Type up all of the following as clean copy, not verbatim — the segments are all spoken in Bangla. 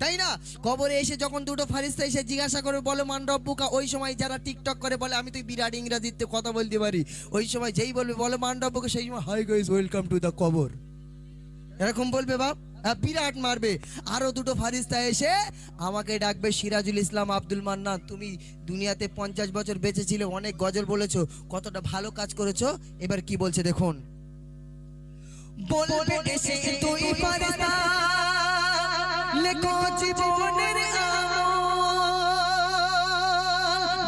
তাই না? কবরে এসে যখন দুটো ফারিস্তা এসে জিজ্ঞাসা করে বলো মান রব্বুকা, ওই সময় যারা টিকটক করে বলে আমি তো বিরাট ইংরেজিতে কথা বলতে পারি, ওই সময় যেই বলবে বলো মান রব্বুকা, সেই সময় hi guys welcome to the কবর, এরকম বলবে বাপ, বিরাট মারবে। আরো দুটো ফারিস্তা এসে আমাকে ডাকবে, সিরাজুল ইসলাম আব্দুল মান্নান, তুমি দুনিয়াতে 50 বছর বেঁচে ছিলে, অনেক গজল বলেছো, কতটা ভালো কাজ করেছো, এবার কি বলছে দেখুন। বলবে এসে তুই ফারিস্তা লেখো জীবনের আমল,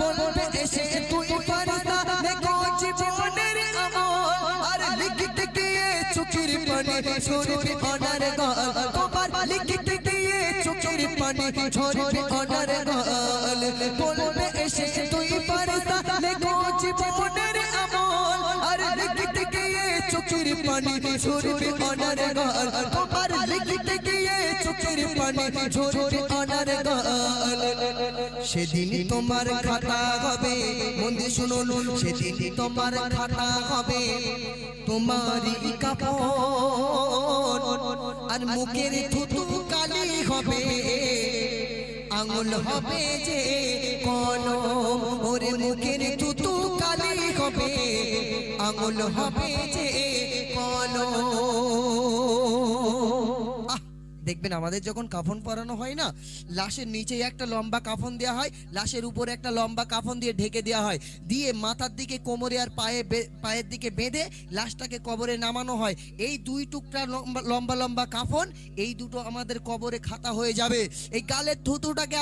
বলবে এসে তুই ফারিস্তা লেখো জীবনের আমল, আর লিখতে গিয়ে চোখের পানি ঝরবে অনার গাল, তোমার লিখতে গিয়ে চোখের পানি ঝরবে অনার গাল। বলবে এসে তুই ফারিস্তা লেখো জীবনের আমল, আর লিখতে গিয়ে চোখের পানি ঝরবে অনার গাল, তোমার লিখতে গিয়ে চোখের পানি ঝরবে অনার গাল। সেদিন তোমার খাতা হবে, মন দিয়ে শুনুন, সেদিন তোমার খাতা হবে তোমারই কাপড়, আর মুখের থুতু কালি হবে, আঙুল হবে যে কলম, ওরে মুখের থুতু কালি হবে, আঙুল হবে যে কলম। দেখবেন আমাদের যখন কাফন পরানো হয় না, লাশের নিচে একটা লম্বা কাফন দেওয়া হয়, লাশের উপরে একটা লম্বা কাফন দিয়ে ঢেকে দেওয়া হয়, দিয়ে মাথার দিকে কোমরে আর পায়ের দিকে বেঁধে লাশটাকে কবরে নামানো হয়। এই দুই টুকরা লম্বা লম্বা কাফন, এই দুটো আমাদের কবরে খাতা হয়ে যাবে। এই গালের থুতুটাকে